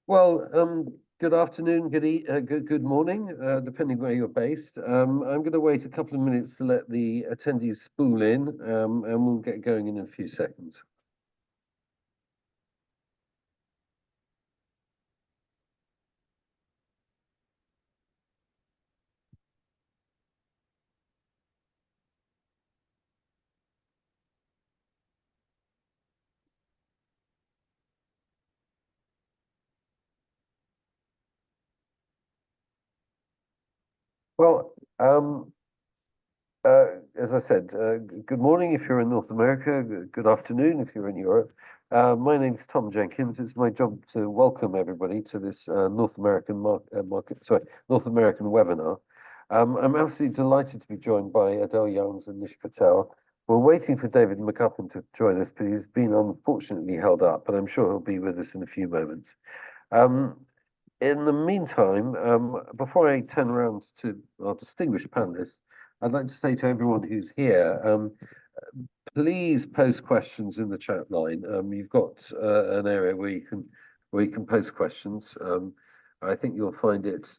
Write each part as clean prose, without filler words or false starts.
Good afternoon, good morning, depending where you're based. I'm going to wait a couple of minutes to let the attendees spool in, and we'll get going in a few seconds. Well, um, as I said, good morning if you're in North America, good afternoon if you're in Europe. My name is Tom Jenkins. It's my job to welcome everybody to this North American North American webinar. I'm absolutely delighted to be joined by Adele Youngs and Nish Patel. We're waiting for David McUppen to join us, but he's been unfortunately held up, but I'm sure he'll be with us in a few moments. In the meantime, before I turn around to our distinguished panelists, I'd like to say to everyone who's here, please post questions in the chat line. You've got an area where you can post questions. I think you'll find it.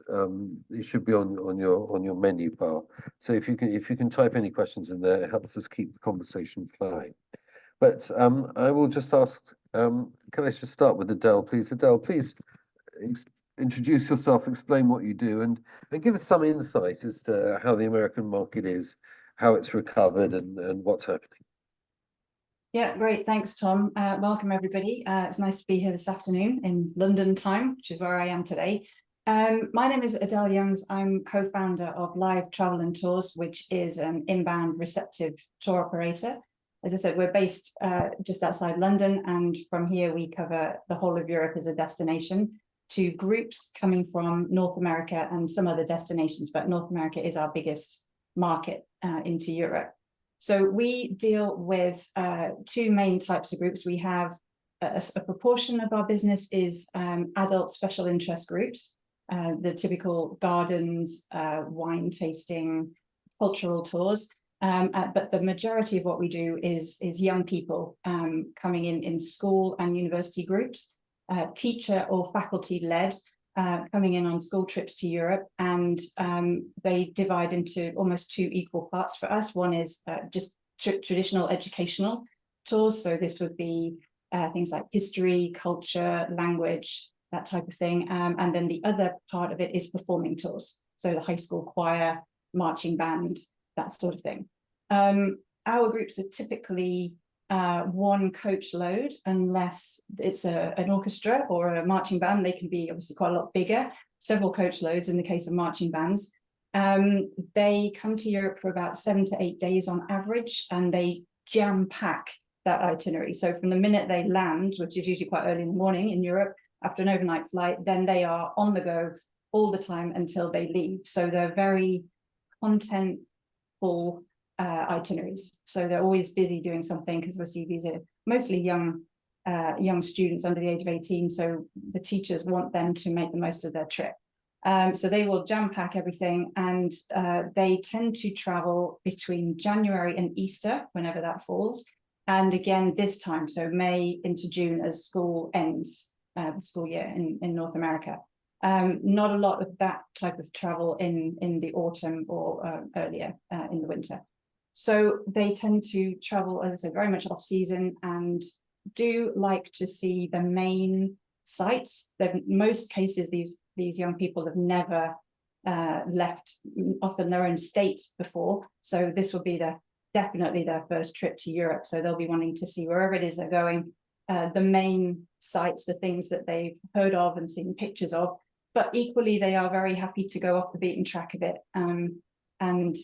It should be on your menu bar. So if you can type any questions in there, it helps us keep the conversation flowing. But I will just ask. Can I just start with Adele, please? Adele, please introduce yourself, explain what you do, and give us some insight as to how the American market is, how it's recovered, and what's happening. Yeah, great. Thanks, Tom. Welcome, everybody. It's nice to be here this afternoon in London time, which is where I am today. My name is Adele Youngs. I'm co-founder of Live Travel and Tours, which is an inbound receptive tour operator. As I said, we're based just outside London, and from here we cover the whole of Europe as a destination to groups coming from North America and some other destinations, but North America is our biggest market into Europe. So we deal with two main types of groups. We have a proportion of our business is adult special interest groups, the typical gardens, wine tasting, cultural tours. But the majority of what we do is young people coming in school and university groups, teacher or faculty led, coming in on school trips to Europe, and they divide into almost two equal parts for us. One is just traditional educational tours, so this would be things like history, culture, language, that type of thing, and then the other part of it is performing tours, so the high school choir, marching band, that sort of thing. Our groups are typically one coach load, unless it's an orchestra or a marching band. They can be obviously quite a lot bigger, several coach loads in the case of marching bands. They come to Europe for about 7 to 8 days on average, and they jam pack that itinerary. So from the minute they land, which is usually quite early in the morning in Europe after an overnight flight, then they are on the go all the time until they leave. So they're very contentful itineraries. So they're always busy doing something, because obviously these are mostly young students under the age of 18. So the teachers want them to make the most of their trip. So they will jam pack everything, and they tend to travel between January and Easter, whenever that falls. And again, this time, so May into June as school ends, the school year in North America. Not a lot of that type of travel in the autumn or earlier in the winter. So they tend to travel, as I said, very much off season, and do like to see the main sites. That in most cases, these young people have never left often their own state before. So this will be definitely their first trip to Europe. So they'll be wanting to see wherever it is they're going, the main sites, the things that they've heard of and seen pictures of. But equally, they are very happy to go off the beaten track a bit. And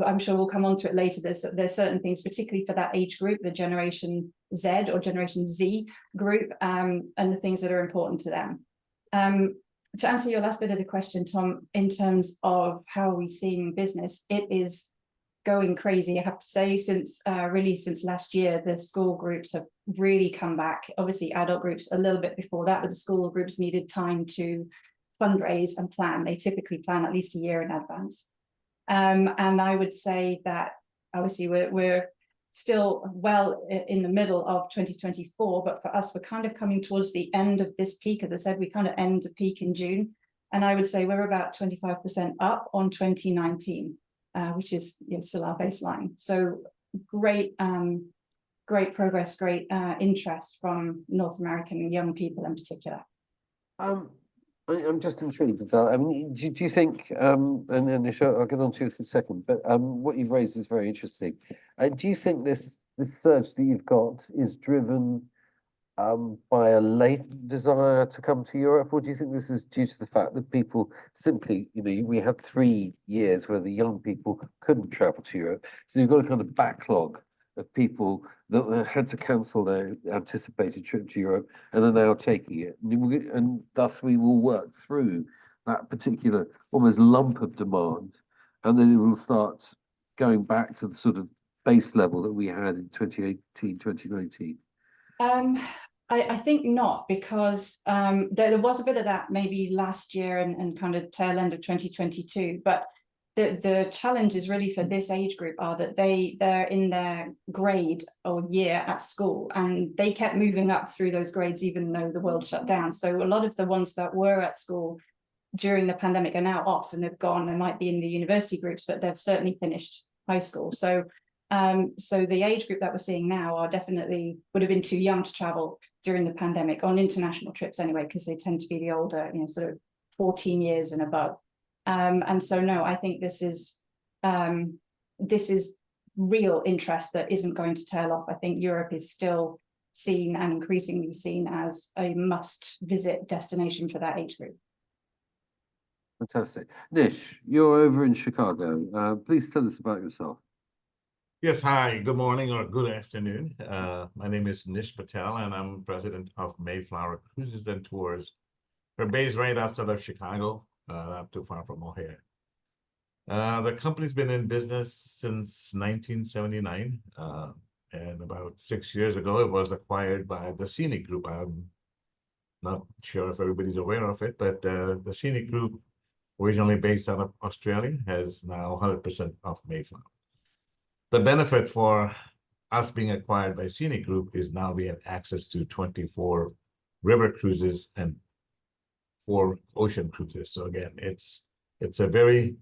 I'm sure we'll come on to it later. There's certain things, particularly for that age group, the Generation Z or Generation Z group, and the things that are important to them. To answer your last bit of the question, Tom, in terms of how we're seeing business, it is going crazy, I have to say. Since last year, the school groups have really come back. Obviously, adult groups a little bit before that, but the school groups needed time to fundraise and plan. They typically plan at least a year in advance. And I would say that obviously we're still well in the middle of 2024, but for us, we're kind of coming towards the end of this peak. As I said, we kind of end the peak in June, and I would say we're about 25% up on 2019, which is still our baseline. So great, great progress, great interest from North American young people in particular. I'm just intrigued with that. I mean, do you think, and Nish, I'll get on to it in a second, but what you've raised is very interesting. Do you think this surge that you've got is driven by a latent desire to come to Europe, or do you think this is due to the fact that people simply, we had 3 years where the young people couldn't travel to Europe, so you've got a kind of backlog of people that had to cancel their anticipated trip to Europe and are now taking it. And thus we will work through that particular almost lump of demand, and then it will start going back to the sort of base level that we had in 2018, 2019. I think not, because there was a bit of that maybe last year and kind of tail end of 2022, but the challenge is really for this age group are that they're in their grade or year at school, and they kept moving up through those grades even though the world shut down. So a lot of the ones that were at school during the pandemic are now off, and they've gone. They might be in the university groups, but they've certainly finished high school. So the age group that we're seeing now are definitely would have been too young to travel during the pandemic on international trips anyway, because they tend to be the older, sort of 14 years and above. And so, no, I think this is real interest that isn't going to tail off. I think Europe is still seen and increasingly seen as a must-visit destination for that age group. Fantastic. Nish, you're over in Chicago. Please tell us about yourself. Yes, hi, good morning or good afternoon. My name is Nish Patel, and I'm president of Mayflower Cruises and Tours. We're based right outside of Chicago, not too far from O'Hare. The company's been in business since 1979, and about 6 years ago, it was acquired by the Scenic Group. I'm not sure if everybody's aware of it, but the Scenic Group, originally based out of Australia, has now 100% of Mayflower. The benefit for us being acquired by Scenic Group is now we have access to 24 river cruises and 4 ocean cruises. So again, it's a very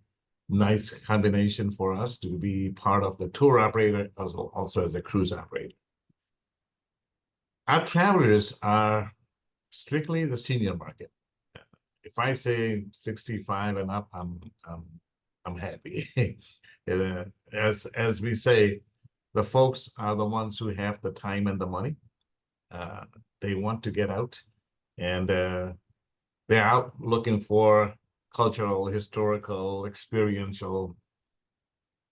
nice combination for us to be part of the tour operator, also as a cruise operator. Our travelers are strictly the senior market. If I say 65 and up, I'm happy. As we say, the folks are the ones who have the time and the money. They want to get out, and they're out looking for cultural, historical, experiential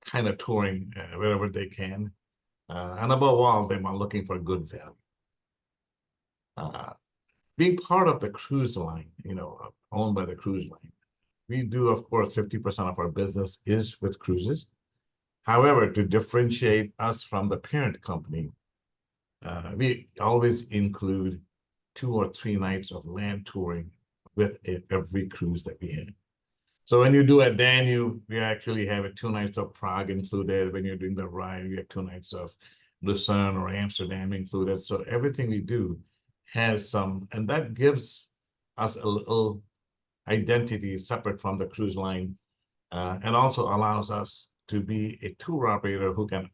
kind of touring wherever they can. And above all, they are looking for good value. Being part of the cruise line, owned by the cruise line, we do, of course, 50% of our business is with cruises. However, to differentiate us from the parent company, we always include 2 or 3 nights of land touring with every cruise that we have. So when you do a Danube, we actually have 2 nights of Prague included. When you're doing the Rhine, we have 2 nights of Lucerne or Amsterdam included. So everything we do has some, and that gives us a little identity separate from the cruise line, and also allows us to be a tour operator who can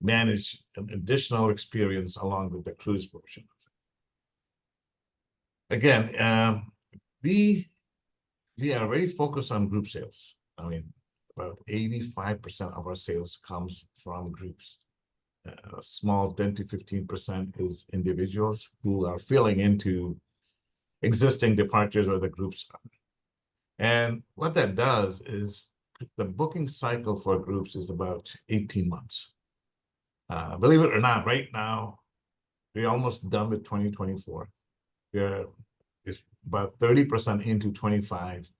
manage an additional experience along with the cruise portion of it. Again, we are very focused on group sales. I mean, about 85% of our sales comes from groups. A small 10 to 15% is individuals who are filling into existing departures where the groups are. And what that does is the booking cycle for groups is about 18 months. Believe it or not, right now, we're almost done with 2024. It's about 30% into 25,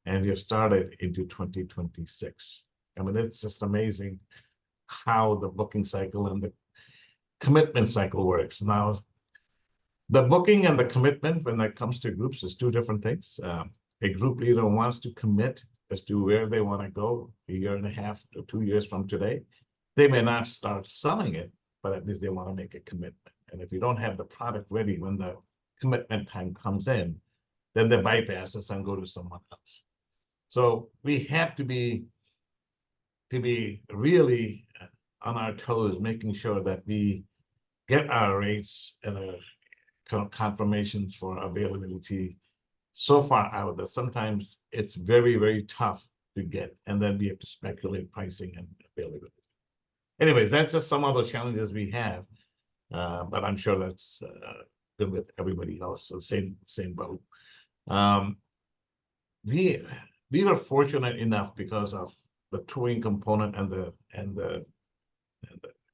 and we have started into 2026. I mean, it's just amazing how the booking cycle and the commitment cycle works. Now, the booking and the commitment when it comes to groups is 2 different things. A group leader wants to commit as to where they want to go 1.5 to 2 years from today. They may not start selling it but at least they want to make a commitment. And if you don't have the product ready when the commitment time comes in, then they bypass us and go to someone else. So we have to be really on our toes, making sure that we get our rates and confirmations for availability so far out that sometimes it's very, very tough to get, and then we have to speculate pricing and availability. Anyways, that's just some of the challenges we have, but I'm sure that's good with everybody else. So same boat. We were fortunate enough because of the touring component and the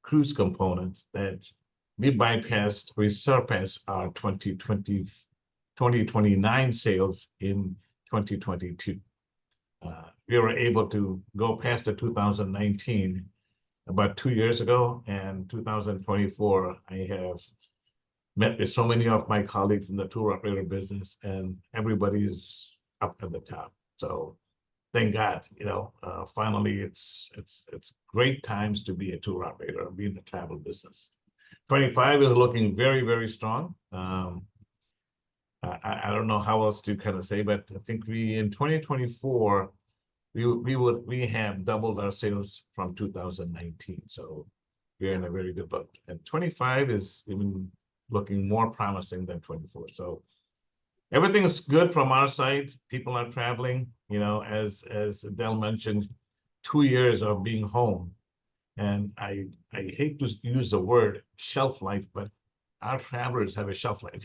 cruise component that we surpassed our 2029 sales in 2022. We were able to go past the 2019 about 2 years ago, and 2024, I have met with so many of my colleagues in the tour operator business, and everybody's up at the top. So thank God, finally it's great times to be a tour operator, be in the travel business. 25 is looking very, very strong. I don't know how else to kind of say, but I think in 2024, we have doubled our sales from 2019. So we're in a very good boat. And 25 is even looking more promising than 24. So everything is good from our side. People are traveling, as Adele mentioned, 2 years of being home. And I hate to use the word shelf life, but our travelers have a shelf life.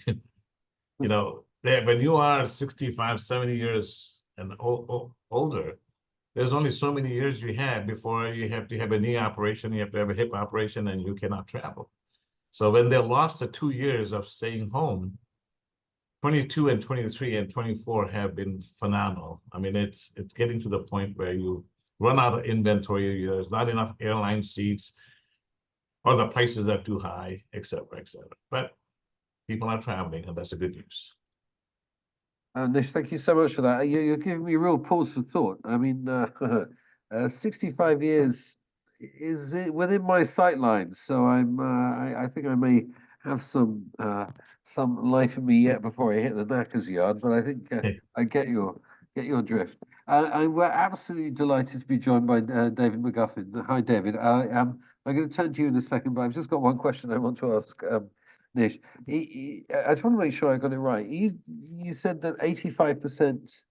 When you are 65, 70 years and older, there's only so many years you have before you have to have a knee operation, you have to have a hip operation, and you cannot travel. So when they lost the 2 years of staying home, 22 and 23 and 24 have been phenomenal. I mean, it's getting to the point where you run out of inventory, there's not enough airline seats, or the prices are too high, et cetera, et cetera. But people are traveling, and that's a good news. Nish, thank you so much for that. You're giving me a real pause for thought. I mean, 65 years is within my sight lines, so I think I may have some life in me yet before I hit the knackers yard. But I think I get your drift. And we're absolutely delighted to be joined by David McGuffin. Hi, David. I'm going to turn to you in a second, but I've just got one question I want to ask Nish. I just want to make sure I got it right. You said that 85%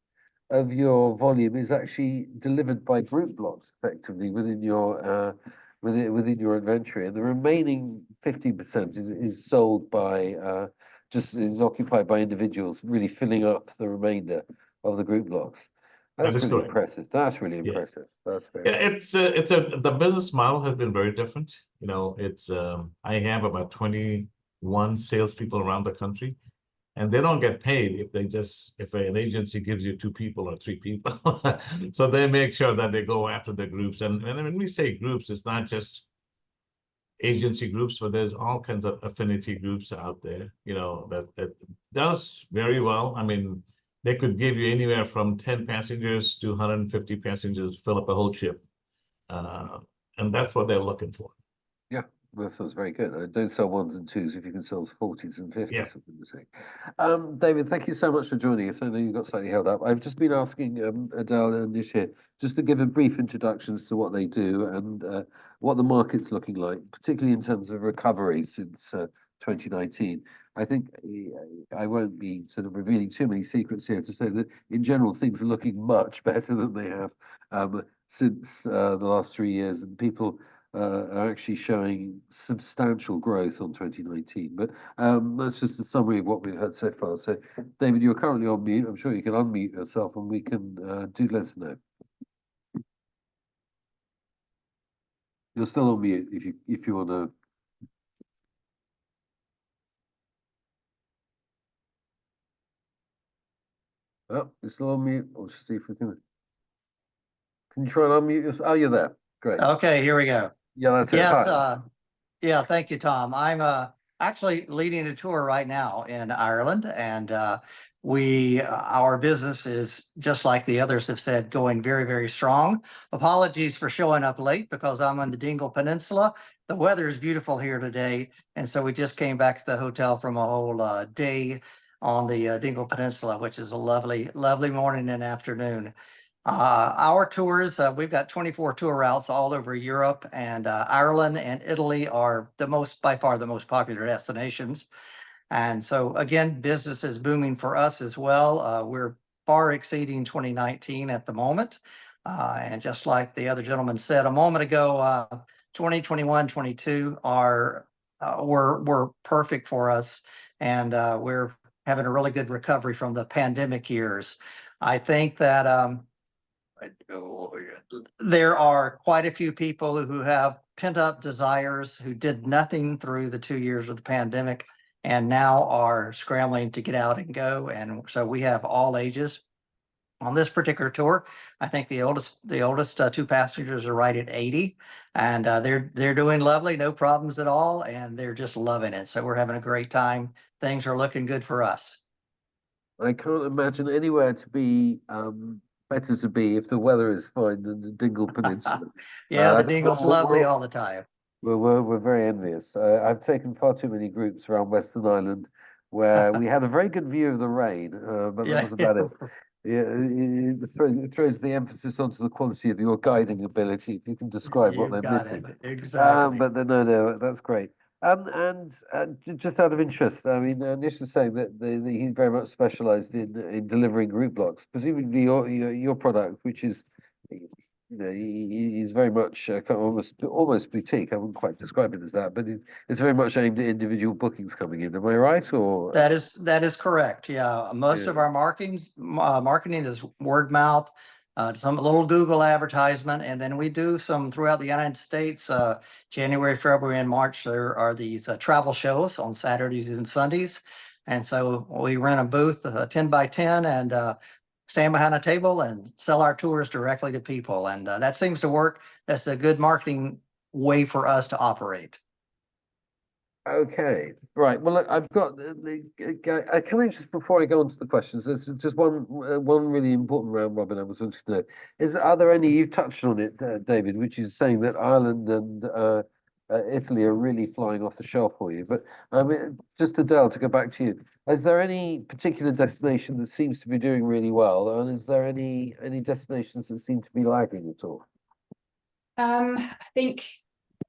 of your volume is actually delivered by group blocks, effectively within your within your inventory, and the remaining 50% is sold by is occupied by individuals, really filling up the remainder of the group blocks. That's really correct. impressive. That's really impressive. That's very the business model has been very different. I have about 21 salespeople around the country, and they don't get paid if an agency gives you 2 people or 3 people. So they make sure that they go after the groups. And when we say groups, it's not just agency groups, but there's all kinds of affinity groups out there, that does very well. I mean, they could give you anywhere from 10 passengers to 150 passengers, fill up a whole ship. And that's what they're looking for. Yeah, that sounds very good. Don't sell 1s and 2s if you can sell 40s and 50s. Yeah. David, thank you so much for joining us. I know you got slightly held up. I've just been asking Adele and Nish here just to give a brief introductions to what they do and what the market's looking like, particularly in terms of recovery since 2019. I think I won't be sort of revealing too many secrets here to say that in general things are looking much better than they have since the last 3 years, and people are actually showing substantial growth on 2019. But that's just a summary of what we've heard so far. So, David, you're currently on mute. I'm sure you can unmute yourself, and we can do let us know. You're still on mute if you want to. Oh, you're still on mute. I'll just see if we can. Can you try and unmute yourself? Oh, you're there. Great. Okay, here we go. Yeah, that's it. Yes, Hi. yeah, thank you, Tom. I'm actually leading a tour right now in Ireland, and our business is, just like the others have said, going very, very strong. Apologies for showing up late because I'm on the Dingle Peninsula the weather is beautiful here today. And so we just came back to the hotel from a whole day on the Dingle Peninsula, which is a lovely, lovely morning and afternoon. Our tours, we've got 24 tour routes all over Europe, and Ireland and Italy are by far the most popular destinations. And so again, business is booming for us as well. We're far exceeding 2019 at the moment. And just like the other gentleman said a moment ago, 2021, 22 were perfect for us. And we're having a really good recovery from the pandemic years. I think that there are quite a few people who have pent up desires who did nothing through the 2 years of the pandemic and now are scrambling to get out and go. And so we have all ages on this particular tour. I think the oldest two passengers are right at 80, and they're doing lovely, no problems at all, and they're just loving it. So we're having a great time. Things are looking good for us. I can't imagine anywhere to be better to be if the weather is fine than the Dingle Peninsula. Yeah, the Dingle's lovely all the time. We're very envious. I've taken far too many groups around Western Ireland where we had a very good view of the rain, but that was about it. Yeah, it throws the emphasis onto the quality of your guiding ability, if you can describe what they're missing. Exactly. But no, that's great. And just out of interest, I mean, Nish was saying that he's very much specialised in delivering group blocks. Presumably, your product, which is, he's very much almost boutique. I wouldn't quite describe it as that, but it's very much aimed at individual bookings coming in. Am I right? Or that is correct. Yeah, most of our marketing is word mouth, some little Google advertisement, and then we do some throughout the United States. January, February, and March, there are these travel shows on Saturdays and Sundays, and so we rent a booth, 10 by 10, and stand behind a table and sell our tours directly to people. And that seems to work. That's a good marketing way for us to operate. Okay, right. Well, look, I've got. Can I just, before I go on to the questions, there's just one really important round robin I was wanting to know. Are there any, you touched on it, David, which is saying that Ireland and Italy are really flying off the shelf for you. But I mean, just Adele, to go back to you, is there any particular destination that seems to be doing really well, and is there any destinations that seem to be lagging at all? I think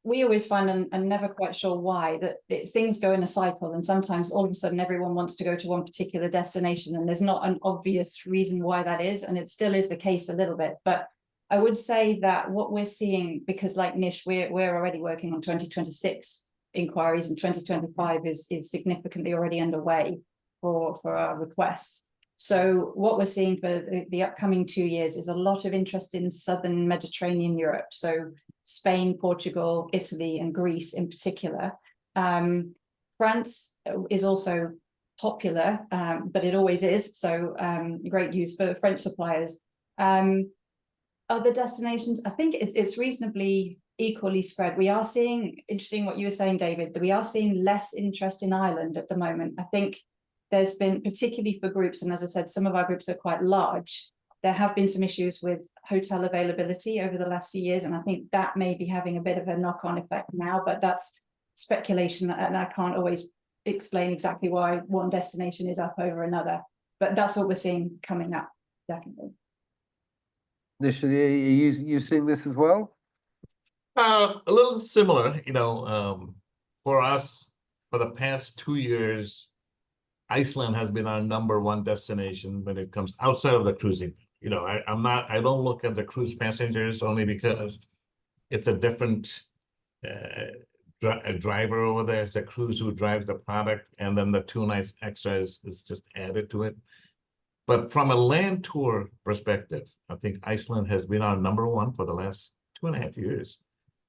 we always find, and never quite sure why, that things go in a cycle, and sometimes all of a sudden everyone wants to go to one particular destination, and there's not an obvious reason why that is, and it still is the case a little bit. But I would say that what we're seeing, because like Nish, we're already working on 2026 inquiries, and 2025 is significantly already underway for our requests. So what we're seeing for the upcoming 2 years is a lot of interest in southern Mediterranean Europe. So Spain, Portugal, Italy, and Greece in particular. France is also popular, but it always is. So great news for the French suppliers. Other destinations, I think it's reasonably equally spread. We are seeing, interesting what you were saying, David, that we are seeing less interest in Ireland at the moment. I think there's been, particularly for groups, and as I said, some of our groups are quite large, there have been some issues with hotel availability over the last few years, and I think that may be having a bit of a knock-on effect now, but that's speculation, and I can't always explain exactly why one destination is up over another, but that's what we're seeing coming up, definitely. Nish, are you seeing this as well? A little similar, for us, for the past 2 years, Iceland has been our #1 destination when it comes outside of the cruising. I don't look at the cruise passengers only because it's a different driver over there. It's a cruise who drives the product, and then the 2 nights extra is just added to it. But from a land tour perspective, I think Iceland has been our #1 for the last 2.5 years.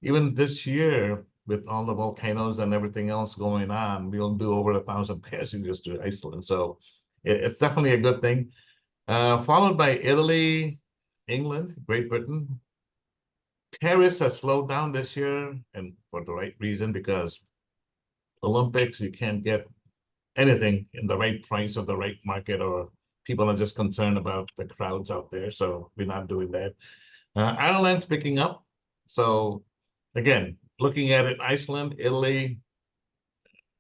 Even this year, with all the volcanoes and everything else going on, we'll do over 1,000 passengers to Iceland. So it's definitely a good thing. Followed by Italy, England, Great Britain. Paris has slowed down this year, and for the right reason, because Olympics, you can't get anything in the right price or the right market, or people are just concerned about the crowds out there. So we're not doing that. Ireland's picking up. So again, looking at it, Iceland, Italy,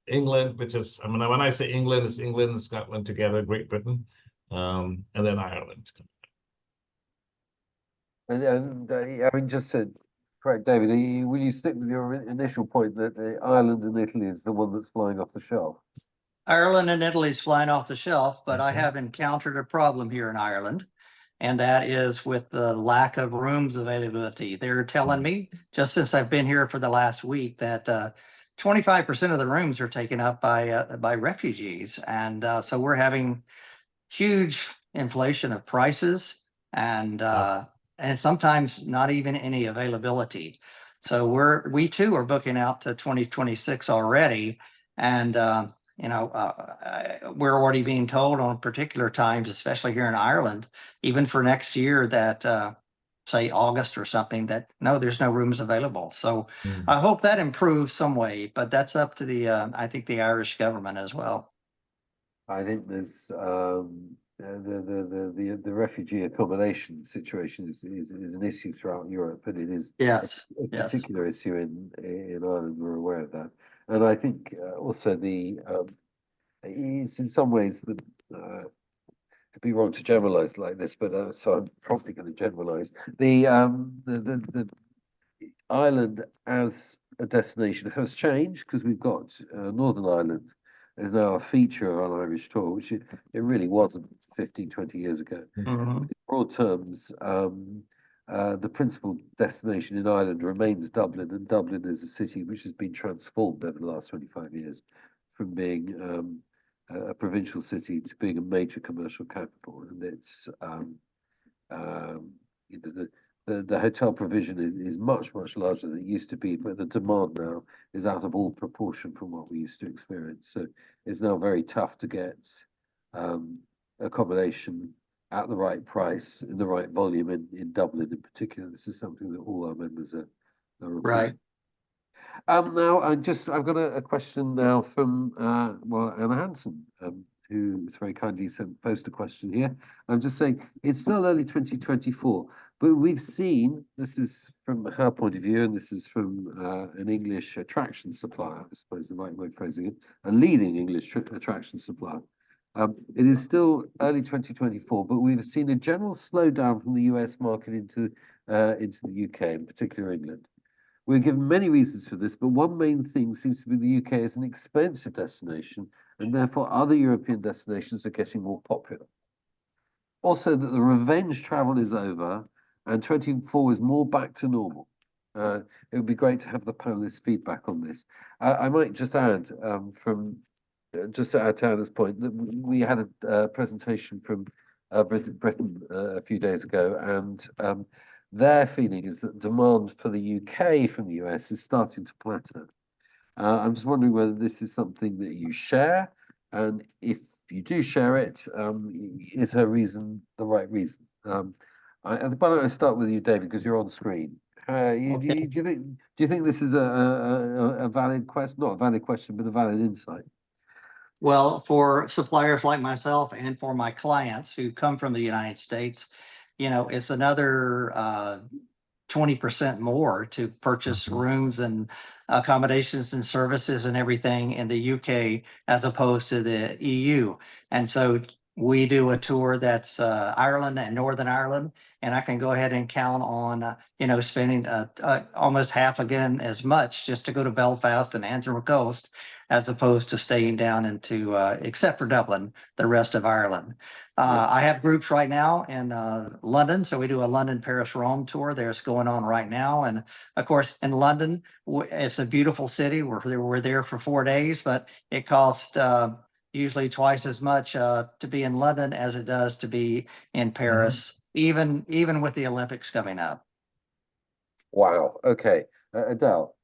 England, which is, I mean, when I say England, it's England and Scotland together, Great Britain, and then Ireland. And I mean, just to correct David, will you stick with your initial point that Ireland and Italy is the one that's flying off the shelf? Ireland and Italy's flying off the shelf, but I Okay. have encountered a problem here in Ireland. And that is with the lack of rooms availability. They're telling me, just since I've been here for the last week, that 25% of the rooms are taken up by refugees. And so we're having huge inflation of prices and sometimes not even any availability. So we too are booking out to 2026 already. And we're already being told on particular times, especially here in Ireland, even for next year, that say August or something, that no, there's no rooms available. So I hope that improves some way, but that's up to the I think the Irish government as well. I think there's the refugee accommodation situation is an issue throughout Europe, but it is Yes, a yes. particular issue in Ireland. We're aware of that, and I think also it's in some ways the it'd be wrong to generalize like this, but so I'm probably going to generalize the Ireland as a destination has changed because we've got Northern Ireland is now a feature on Irish tour, which it really wasn't 15, 20 years ago. Mhm. In broad terms, the principal destination in Ireland remains Dublin, and Dublin is a city which has been transformed over the last 25 years from being a provincial city to being a major commercial capital. And it's the hotel provision is much larger than it used to be, but the demand now is out of all proportion from what we used to experience. So it's now very tough to get accommodation at the right price in the right volume in Dublin in particular. This is something that all our members are Right. now I've got a question now from Anna Hansen, who very kindly posed a question here. I'm just saying it's still early 2024, but we've seen, this is from her point of view, and this is from an English attraction supplier, I suppose the right way of phrasing it, a leading English attraction supplier. It is still early 2024, but we've seen a general slowdown from the US market into the UK, in particular England. We're given many reasons for this, but one main thing seems to be the UK is an expensive destination, and therefore other European destinations are getting more popular. Also, that the revenge travel is over, and 24 is more back to normal. It would be great to have the panelists' feedback on this. I might just add, just to add to Anna's point, that we had a presentation from Visit Britain a few days ago, and their feeling is that demand for the UK from the US is starting to plateau. I'm just wondering whether this is something that you share, and if you do share it, is her reason the right reason? Why don't I start with you, David, because you're on screen. Do you think this is a valid question? Not a valid question, but a valid insight. Well, for suppliers like myself and for my clients who come from the United States, it's another 20% more to purchase rooms and accommodations and services and everything in the UK as opposed to the EU. And so we do a tour that's Ireland and Northern Ireland, and I can go ahead and count on spending almost half again as much just to go to Belfast and Antrim Coast, as opposed to staying down into except for Dublin, the rest of Ireland. I have groups right now in London, so we do a London, Paris, Rome tour. There's going on right now, and of course in London, it's a beautiful city. We're there for 4 days, but it costs usually twice as much to be in London as it does to be in Paris, even with the Olympics coming up. Wow. Okay, Adele.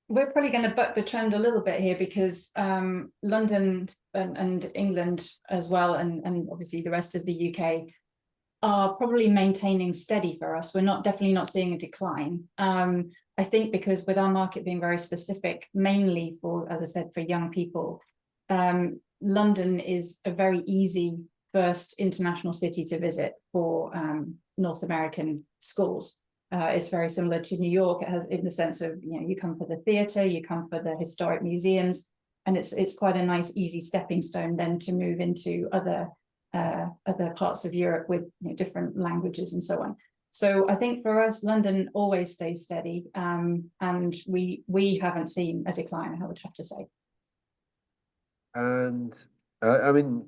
We're probably going to buck the trend a little bit here because London and England as well, and obviously the rest of the UK are probably maintaining steady for us. We're definitely not seeing a decline. I think because with our market being very specific, mainly for, as I said, for young people, London is a very easy first international city to visit for North American schools. It's very similar to New York. It has, in the sense of, you know, you come for the theatre, you come for the historic museums, and it's quite a nice, easy stepping stone then to move into other parts of Europe with, you know, different languages and so on. So I think for us, London always stays steady, and we haven't seen a decline, I would have to say. And I mean,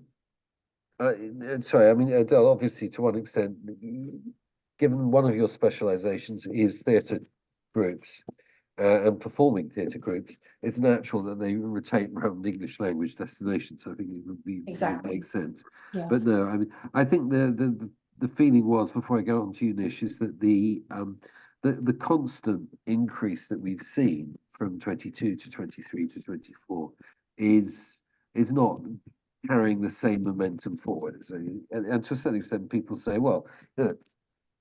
sorry, I mean, Adele, obviously to one extent, given one of your specializations is theatre groups and performing theatre groups, it's natural that they rotate around English language destinations. I think it would be Exactly. would make sense. Yes. But no, I mean, I think the feeling was, before I go on to you, Nish, is that the constant increase that we've seen from 22 to 23 to 24 is not carrying the same momentum forward. So, and to a certain extent, people say, well, you know,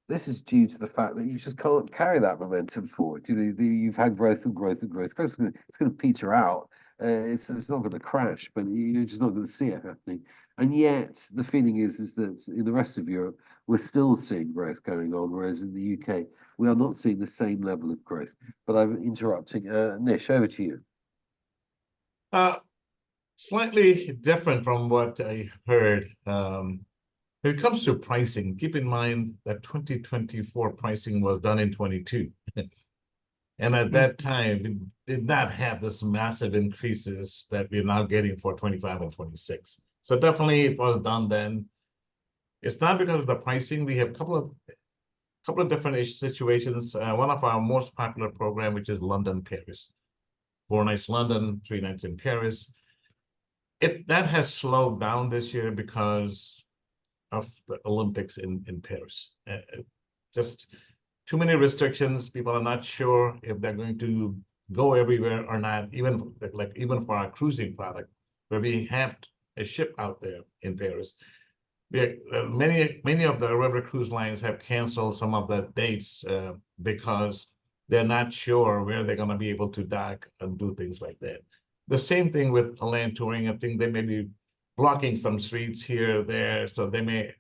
this is due to the fact that you just can't carry that momentum forward. You know, you've had growth and growth and growth. It's going to peter out. It's not going to crash, but you're just not going to see it happening. And yet, the feeling is that in the rest of Europe, we're still seeing growth going on, whereas in the UK, we are not seeing the same level of growth. But I'm interrupting. Nish, over to you. Slightly different from what I heard. When it comes to pricing, keep in mind that 2024 pricing was done in 22. And at that time, we did not have this massive increases that we're now getting for 25 and 26. So definitely it was done then. It's not because of the pricing. We have a couple of different situations. One of our most popular program, which is London, Paris. 4 nights London, 3 nights in Paris. That has slowed down this year because of the Olympics in Paris. Just too many restrictions. People are not sure if they're going to go everywhere or not. Even for our cruising product, where we have a ship out there in Paris, many of the river cruise lines have canceled some of the dates because they're not sure where they're going to be able to dock and do things like that. The same thing with land touring. I think they may be blocking some streets here or there, so the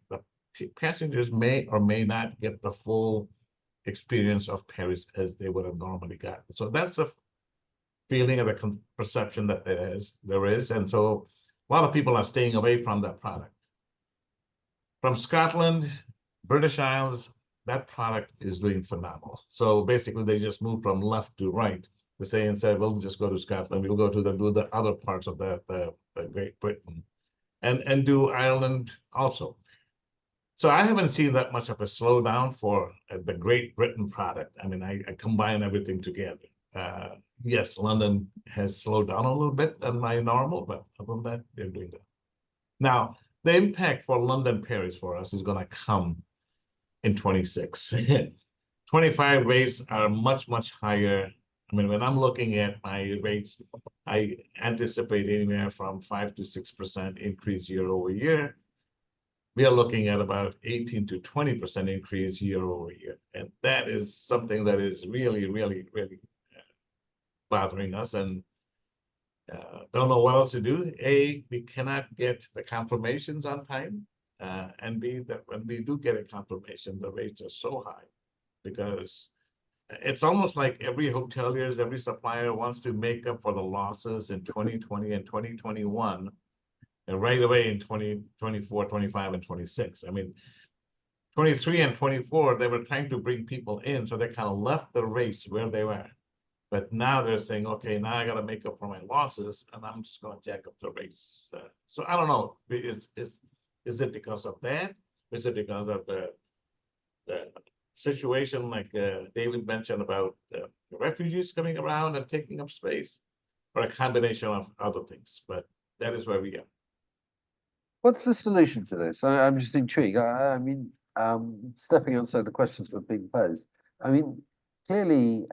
passengers may or may not get the full experience of Paris as they would have normally gotten. So that's a feeling of the perception that there is, and so a lot of people are staying away from that product. From Scotland, British Isles, that product is doing phenomenal. So basically, they just moved from left to right. To say and said, we'll just go to Scotland. We'll go to do the other parts of the Great Britain, and do Ireland also. So I haven't seen that much of a slowdown for the Great Britain product. I mean, I combine everything together. Yes, London has slowed down a little bit than my normal, but other than that, they're doing good. Now, the impact for London, Paris for us is going to come in 26. 25 rates are much, much higher. I mean, when I'm looking at my rates, I anticipate anywhere from 5 to 6% increase year over year. We are looking at about 18 to 20% increase year over year. And that is something that is really, really, really bothering us, and don't know what else to do. A, we cannot get the confirmations on time. And B, that when we do get a confirmation, the rates are so high because it's almost like every hotelier, every supplier wants to make up for the losses in 2020 and 2021, and right away in 2024, 25, and 26. I mean, 23 and 24, they were trying to bring people in, so they kind of left the rates where they were. But now they're saying, okay, now I got to make up for my losses, and I'm just going to jack up the rates. So I don't know. Is it because of that? Is it because of the situation like David mentioned about the refugees coming around and taking up space, or a combination of other things? But that is where we are. What's the solution to this? I'm just intrigued. I mean, stepping outside the questions that are being posed. I mean, clearly,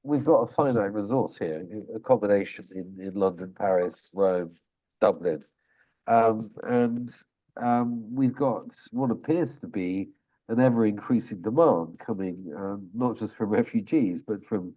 we've got a finite resource here, accommodation in London, Paris, Rome, Dublin. And we've got what appears to be an ever-increasing demand coming not just from refugees, but from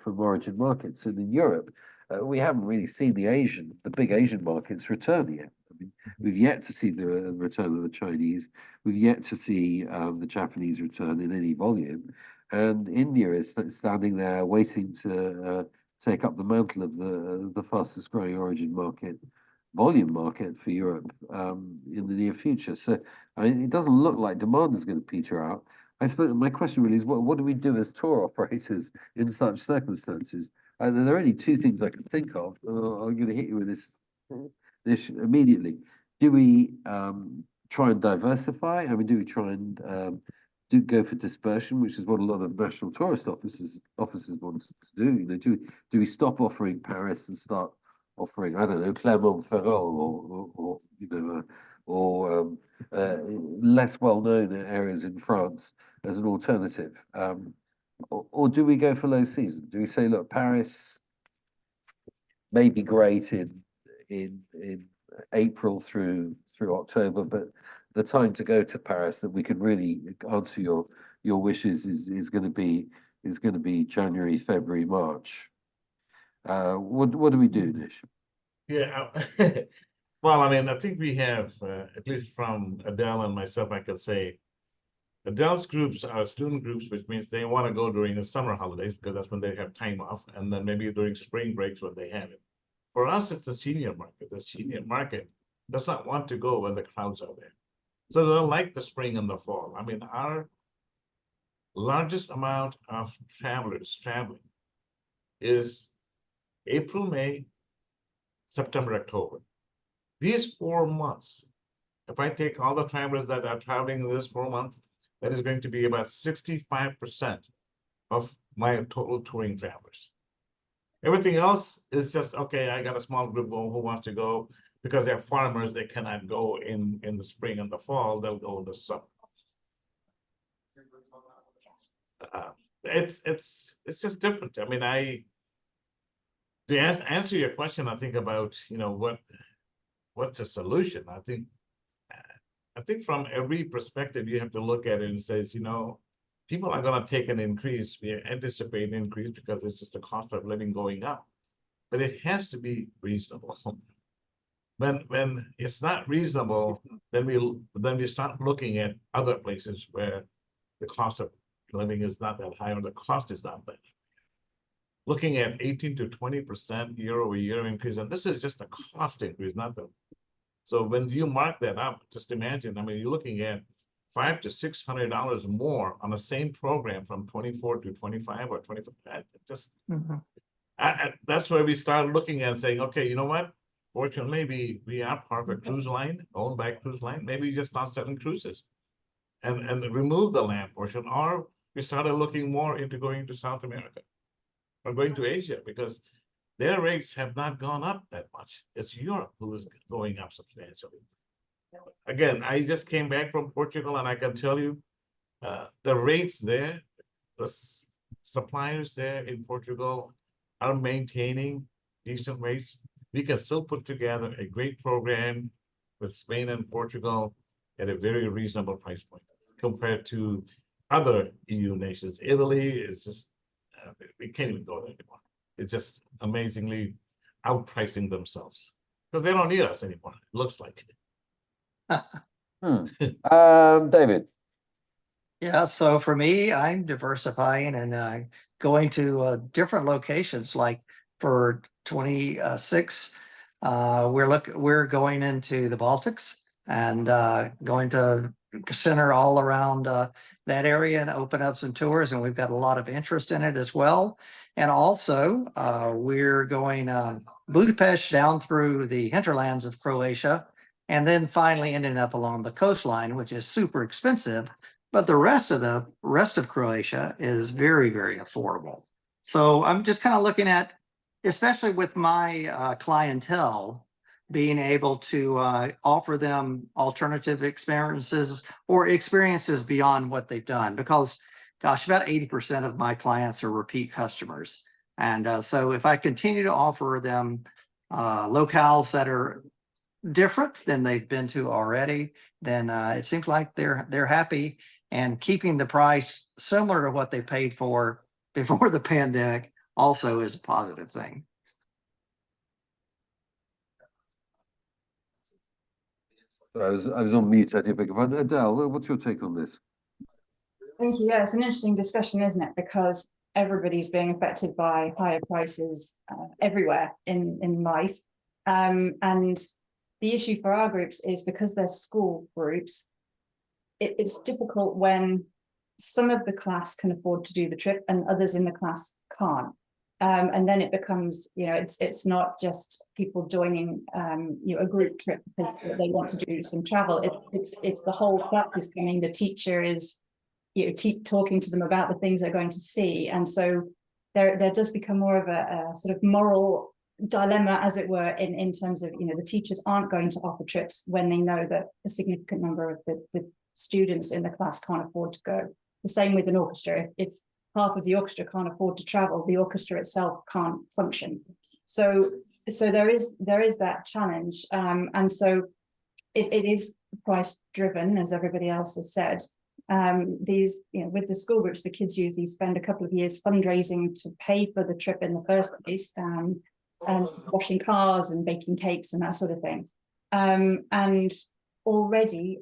origin markets. And in Europe, we haven't really seen the big Asian markets return yet. I mean, We've yet to see the return of the Chinese. We've yet to see the Japanese return in any volume. And India is standing there waiting to take up the mantle of the fastest growing origin market, volume market for Europe in the near future. So I mean, it doesn't look like demand is going to peter out. I suppose my question really is, what do we do as tour operators in such circumstances? There are only two things I can think of. I'm going to hit you with this immediately. Do we try and diversify? I mean, do we try and go for dispersion, which is what a lot of national tourist offices want to do? You know, do we stop offering Paris and start offering, I don't know, Clermont-Ferrand or you know, or less well-known areas in France as an alternative? Or do we go for low season? Do we say, look, Paris may be great in April through October, but the time to go to Paris that we can really answer your wishes is going to be January, February, March. What do we do, Nish? Yeah, well, I mean, I think we have, at least from Adele and myself, I could say, Adele's groups are student groups, which means they want to go during the summer holidays because that's when they have time off, and then maybe during spring breaks when they have it. For us, it's the senior market. The senior market does not want to go when the crowds are there. So they'll like the spring and the fall. I mean, our largest amount of travelers traveling is April, May, September, October. These 4 months, if I take all the travelers that are traveling in this 4 months, that is going to be about 65% of my total touring travelers. Everything else is just, okay, I got a small group who wants to go because they're farmers, they cannot go in the spring and the fall, they'll go in the summer. It's just different. I mean, to answer your question, I think about, you know, what's the solution? I think from every perspective, you have to look at it and says, you know, people are going to take an increase. We anticipate an increase because it's just the cost of living going up, but it has to be reasonable. When it's not reasonable, then we start looking at other places where the cost of living is not that high or the cost is not that high. Looking at 18 to 20% year-over-year increase, and this is just a cost increase, not the. So when you mark that up, just imagine, I mean, you're looking at $500 to $600 more on the same program from 24 to 25 or 25. Just that's where we start looking at saying, okay, you know what? Fortunately, we are part of a cruise line, owned by a cruise line. Maybe just not selling cruises, and remove the land portion, or we started looking more into going to South America or going to Asia because their rates have not gone up that much. It's Europe who is going up substantially. Again, I just came back from Portugal, and I can tell you, the rates there, the suppliers there in Portugal are maintaining decent rates. We can still put together a great program with Spain and Portugal at a very reasonable price point compared to other EU nations. Italy is just, we can't even go there anymore. It's just amazingly outpricing themselves because they don't need us anymore, it looks like. David. Yeah, so for me, I'm diversifying and going to different locations. Like for 26, we're going into the Baltics and going to center all around that area and open up some tours. And we've got a lot of interest in it as well. And also, we're going Budapest down through the hinterlands of Croatia, and then finally ending up along the coastline, which is super expensive. But the rest of Croatia is very, very affordable. So I'm just kind of looking at, especially with my clientele, being able to offer them alternative experiences or experiences beyond what they've done. Because, gosh, about 80% of my clients are repeat customers. And so if I continue to offer them locales that are different than they've been to already, then it seems like they're happy, and keeping the price similar to what they paid for before the pandemic also is a positive thing. I was on mute. I did beg your pardon. Adele, what's your take on this? Thank you. Yeah, it's an interesting discussion, isn't it? Because everybody's being affected by higher prices everywhere in life. And the issue for our groups is because they're school groups, it's difficult when some of the class can afford to do the trip and others in the class can't. And then it becomes, it's not just people joining, a group trip because they want to do some travel. It's the whole class is coming. The teacher is, talking to them about the things they're going to see, and so there does become more of a sort of moral dilemma, as it were, in terms of the teachers aren't going to offer trips when they know that a significant number of the students in the class can't afford to go. The same with an orchestra. If half of the orchestra can't afford to travel, the orchestra itself can't function. So there is that challenge, and so it is price driven, as everybody else has said. These, with the school groups, the kids usually spend a couple of years fundraising to pay for the trip in the first place, and washing cars and baking cakes and that sort of thing. And already,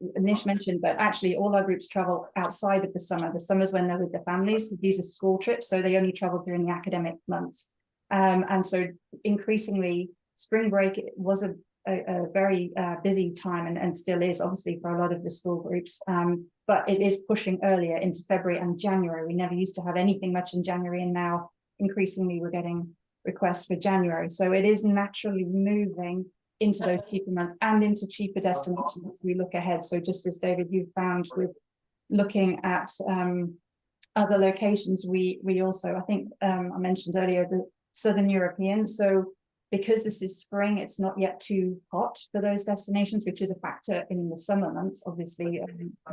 Nish mentioned, but actually all our groups travel outside of the summer. The summer's when they're with their families. These are school trips, so they only travel during the academic months. And so increasingly, spring break was a very busy time, and still is, obviously, for a lot of the school groups. But it is pushing earlier into February and January. We never used to have anything much in January, and now increasingly we're getting requests for January. So it is naturally moving into those cheaper months and into cheaper destinations as we look ahead. So just as David, you found with looking at other locations, we also, I think I mentioned earlier, the Southern European. So because this is spring, it's not yet too hot for those destinations, which is a factor in the summer months. Obviously,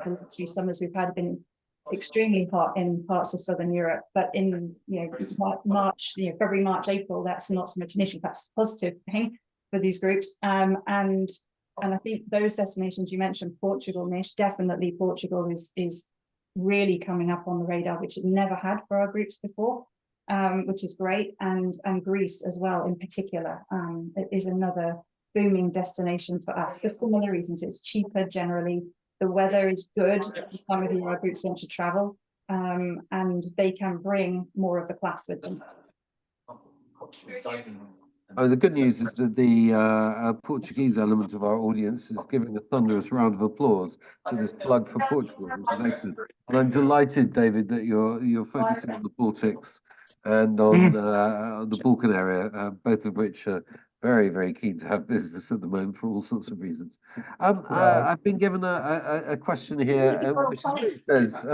the 2 summers we've had have been extremely hot in parts of Southern Europe, but in March, February, March, April, that's not so much an issue. That's a positive thing for these groups. And I think those destinations you mentioned, Portugal, Nish, definitely Portugal is really coming up on the radar, which it never had for our groups before. Which is great, and Greece as well in particular. It is another booming destination for us for similar reasons. It's cheaper generally, the weather is good at the time of year our groups want to travel, and they can bring more of the class with them. Oh, the good news is that the Portuguese element of our audience is giving a thunderous round of applause to this plug for Portugal, which is excellent. And I'm delighted, David, that you're focusing on the Baltics and on the Balkan area, both of which are very, very keen to have business at the moment for all sorts of reasons. I've been given a question here, which says,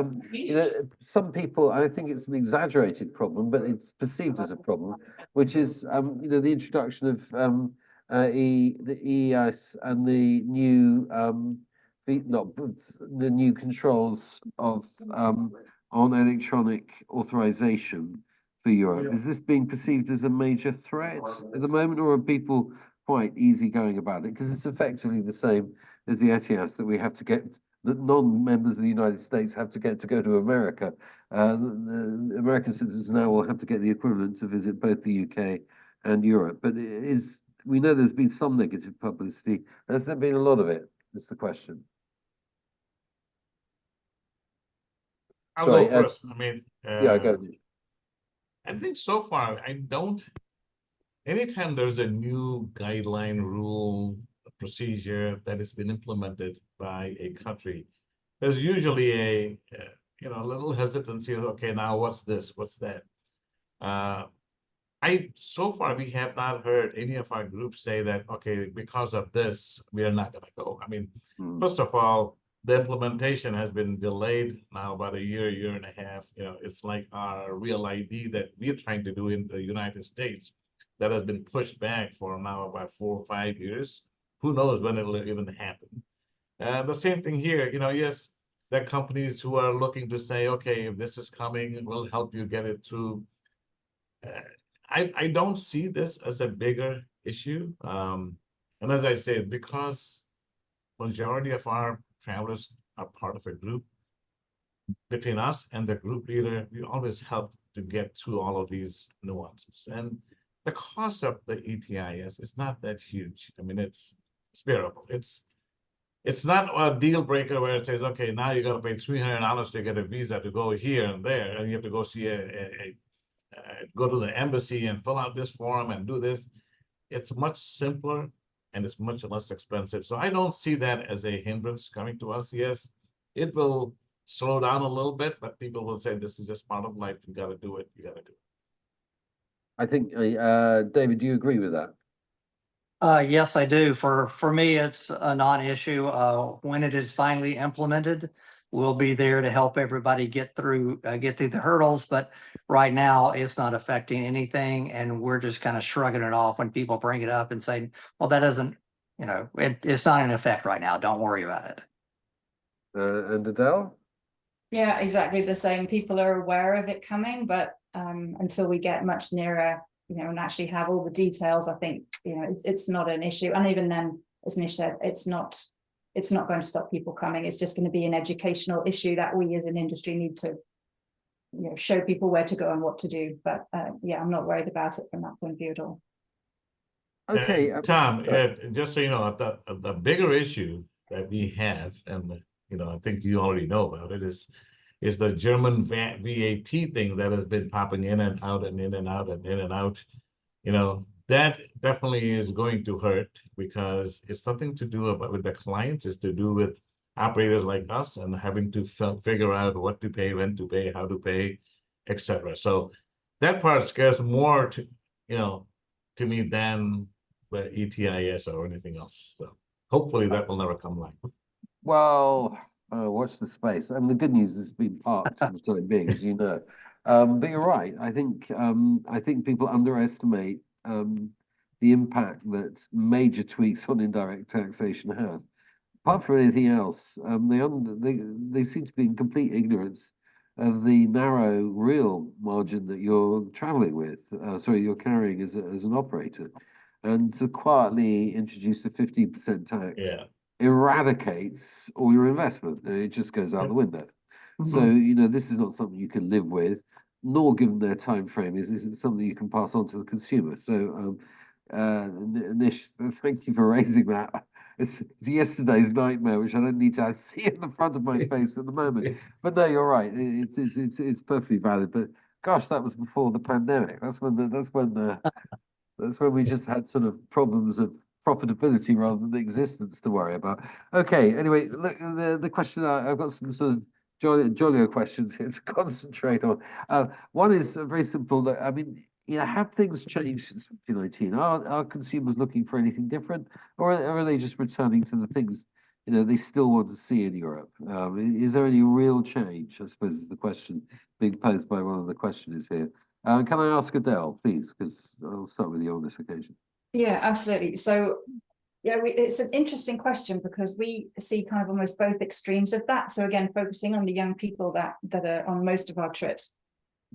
some people, I think it's an exaggerated problem, but it's perceived as a problem, which is, the introduction of the EIS and the new the new controls of on electronic authorization for Europe. Is this being perceived as a major threat at the moment, or are people quite easygoing about it? Because it's effectively the same as the ETIAS that we have to get, that non-members of the United States have to get to go to America. The American citizens now will have to get the equivalent to visit both the UK and Europe. But we know there's been some negative publicity. Has there been a lot of it? That's the question. I'll Sorry, go first. yeah, go ahead. I think so far, anytime there's a new guideline, rule, procedure that has been implemented by a country, there's usually a little hesitancy. Okay, now what's this? What's that? So far we have not heard any of our groups say that, okay, because of this, we are not going to go. First of all, the implementation has been delayed now about a year and a half. It's like our real ID that we're trying to do in the United States that has been pushed back for now about 4 or 5 years. Who knows when it'll even happen? The same thing here. Yes, there are companies who are looking to say, okay, if this is coming, we'll help you get it through. I don't see this as a bigger issue. And as I said, because majority of our travelers are part of a group, between us and the group leader, we always help to get through all of these nuances. And the cost of the ETIS is not that huge. It's bearable. It's it's not a deal breaker where it says, okay, now you got to pay $300 to get a visa to go here and there, and you have to go see go to the embassy and fill out this form and do this. It's much simpler and it's much less expensive. So I don't see that as a hindrance coming to us. Yes, it will slow down a little bit, but people will say this is just part of life. You got to do it. You got to do it. I think, David, do you agree with that? Yes, I do. For me, it's a non-issue. When it is finally implemented, we'll be there to help everybody get through the hurdles. But right now, it's not affecting anything, and we're just kind of shrugging it off when people bring it up and saying, "Well, that doesn't, it's not in effect right now. Don't worry about it." And Adele? Yeah, exactly the same. People are aware of it coming, but until we get much nearer, and actually have all the details, I think, it's not an issue. And even then, as Nish said, it's not going to stop people coming. It's just going to be an educational issue that we as an industry need to, show people where to go and what to do. But yeah, I'm not worried about it from that point of view at all. Okay. Tom, just so you know, the bigger issue that we have, and I think you already know about it, is the German VAT thing that has been popping in and out and in and out and in and out. That definitely is going to hurt because it's something to do with the clients, it's to do with operators like us and having to figure out what to pay, when to pay, how to pay, etc. So that part scares more to me than the ETIS or anything else. So hopefully that will never come live. Well, watch the space. I mean, the good news is it's been parked for the time being, as you know. But you're right. I think people underestimate the impact that major tweaks on indirect taxation have. Apart from anything else, they seem to be in complete ignorance of the narrow real margin that you're traveling with. You're carrying as an operator, and to quietly introduce a 15% tax. Yeah. Eradicates all your investment. It just goes out the window. So, this is not something you can live with, nor given their time frame, is it something you can pass on to the consumer. So, Nish, thank you for raising that. It's yesterday's nightmare, which I don't need to see in the front of my face at the moment. But no, you're right. It's perfectly valid. But gosh, that was before the pandemic. That's when we just had sort of problems of profitability rather than existence to worry about. Okay, anyway, look, the question, I've got some sort of jollier questions here to concentrate on. One is very simple. I mean, have things changed since 2019? Are consumers looking for anything different, or are they just returning to the things they still want to see in Europe? Is there any real change, I suppose, is the question being posed by one of the questioners here. Can I ask Adele, please? Because I'll start with you on this occasion. Yeah, absolutely. So, yeah, it's an interesting question because we see kind of almost both extremes of that. So again, focusing on the young people that are on most of our trips.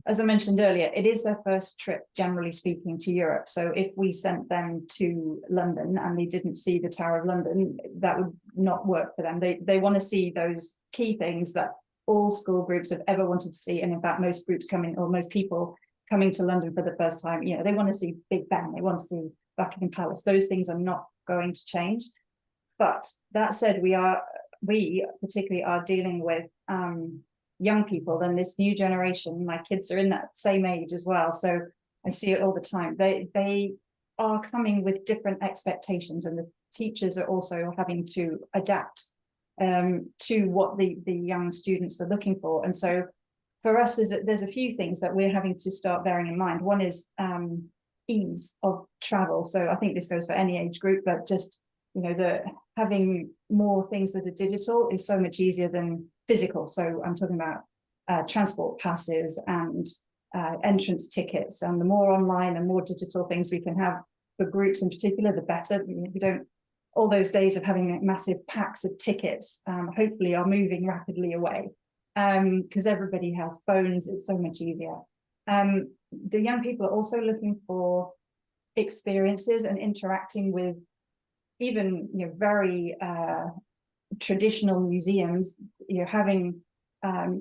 As I mentioned earlier, it is their first trip, generally speaking, to Europe. So if we sent them to London and they didn't see the Tower of London, that would not work for them. They want to see those key things that all school groups have ever wanted to see. And in fact, most groups most people coming to London for the first time, they want to see Big Ben, they want to see Buckingham Palace. Those things are not going to change. But that said, we particularly are dealing with young people and this new generation. My kids are in that same age as well, so I see it all the time. They are coming with different expectations, and the teachers are also having to adapt to what the young students are looking for. And so for us, there's a few things that we're having to start bearing in mind. One is ease of travel. So I think this goes for any age group, but just having more things that are digital is so much easier than physical. So I'm talking about transport passes and entrance tickets, and the more online and more digital things we can have for groups in particular, the better. We don't, all those days of having massive packs of tickets hopefully are moving rapidly away, because everybody has phones. It's so much easier. The young people are also looking for experiences and interacting with even very traditional museums. Having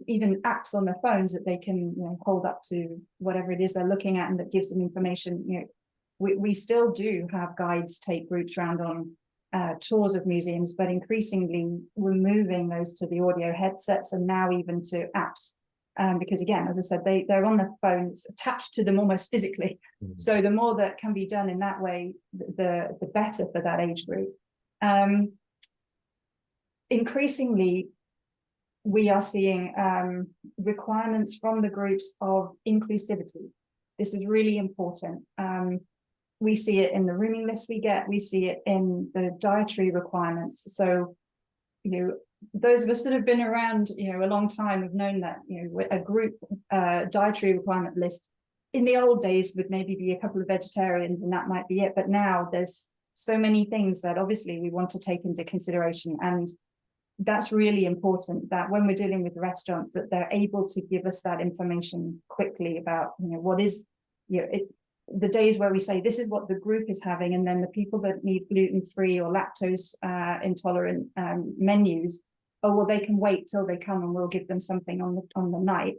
even apps on their phones that they can hold up to whatever it is they're looking at, and that gives them information. We still do have guides take groups around on tours of museums, but increasingly removing those to the audio headsets and now even to apps. Because again, as I said, they're on their phones, attached to them almost physically. Mhm. So the more that can be done in that way, the better for that age group. Increasingly, we are seeing requirements from the groups of inclusivity. This is really important. We see it in the rooming lists we see it in the dietary requirements. So, those of us that have been around, a long time have known that, a group dietary requirement list in the old days would maybe be a couple of vegetarians and that might be it. But now there's so many things that obviously we want to take into consideration. And that's really important, that when we're dealing with the restaurants, that they're able to give us that information quickly about, what is, the days where we say this is what the group is having, and then the people that need gluten-free or lactose intolerant menus, they can wait till they come and we'll give them something on the night.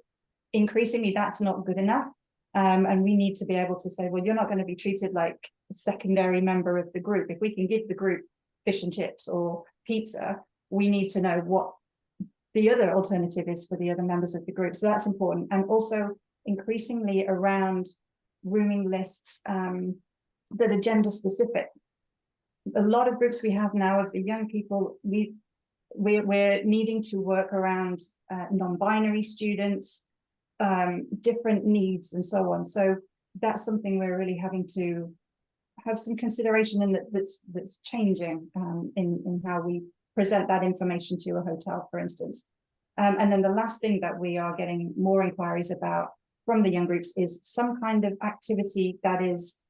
Increasingly, that's not good enough, and we need to be able to say, well, you're not going to be treated like a secondary member of the group. If we can give the group fish and chips or pizza, we need to know what the other alternative is for the other members of the group. So that's important. And also increasingly around rooming lists that are gender specific. A lot of groups we have now of the young people, we're needing to work around non-binary students, different needs and so on. So that's something we're really having to have some consideration in, that's changing in how we present that information to a hotel, for instance. And then the last thing that we are getting more inquiries about from the young groups is some kind of activity that is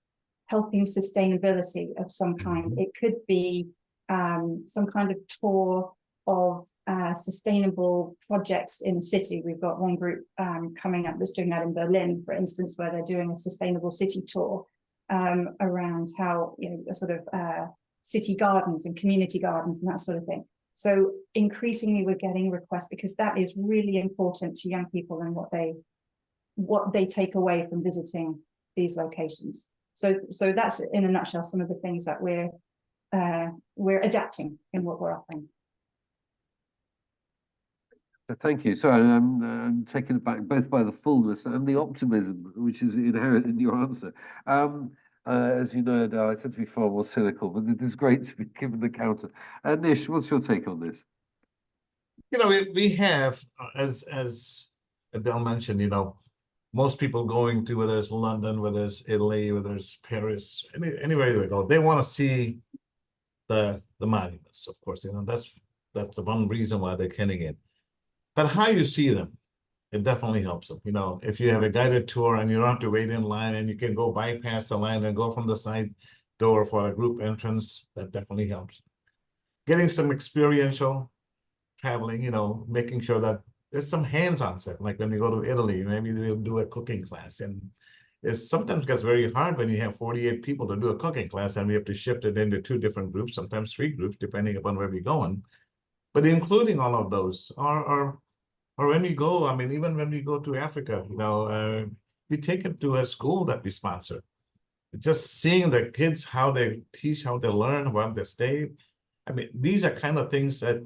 helping sustainability of some kind. It could be some kind of tour of sustainable projects in the city. We've got one group coming up that's doing that in Berlin, for instance, where they're doing a sustainable city tour around how, sort of city gardens and community gardens and that sort of thing. So increasingly we're getting requests because that is really important to young people and what they take away from visiting these locations. So that's in a nutshell some of the things that we're adapting in what we're offering. Thank you. Sorry, I'm taken aback both by the fullness and the optimism which is inherent in your answer. As you know, Adele, I tend to be far more cynical, but it is great to be given the counter. Nish, what's your take on this? We have, as Adele mentioned, most people going to, whether it's London, whether it's Italy, whether it's Paris, anywhere they go, they want to see the monuments, of course. That's the one reason why they're getting it. But how you see them, it definitely helps them. If you have a guided tour and you don't have to wait in line and you can go bypass the line and go from the side door for a group entrance, that definitely helps. Getting some experiential traveling, making sure that there's some hands-on stuff. Like when we go to Italy, maybe we'll do a cooking class. And it sometimes gets very hard when you have 48 people to do a cooking class and we have to shift it into 2 different groups, sometimes 3 groups, depending upon where we're going. But including all of those, or when we go, even when we go to Africa, we take it to a school that we sponsor. Just seeing the kids, how they teach, how they learn, how they stay. These are kind of things that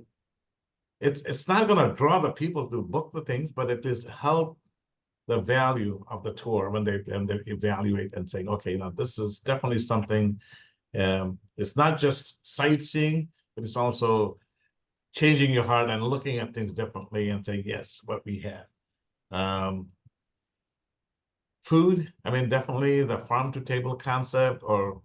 it's not going to draw the people to book the things, but it is help the value of the tour when they evaluate and say, okay, this is definitely something. It's not just sightseeing, but it's also changing your heart and looking at things differently and saying, yes, what we have. Food, definitely the farm to table concept, or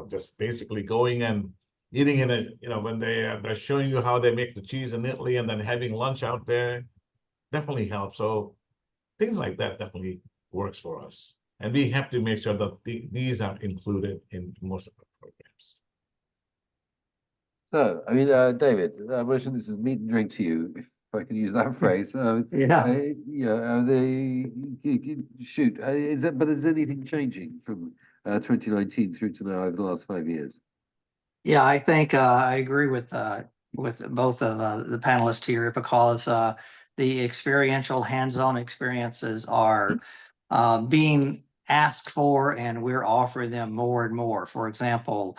just basically going and eating in it, when they're showing you how they make the cheese in Italy and then having lunch out there, definitely helps. So things like that definitely works for us. And we have to make sure that these are included in most of our programs. So, David, I mentioned this is meat and drink to you, if I can use that phrase. Shoot. Is anything changing from 2019 through to now over the last 5 years? Yeah, I think I agree with both of the panelists here, because the experiential hands-on experiences are being ask for, and we're offering them more and more. For example,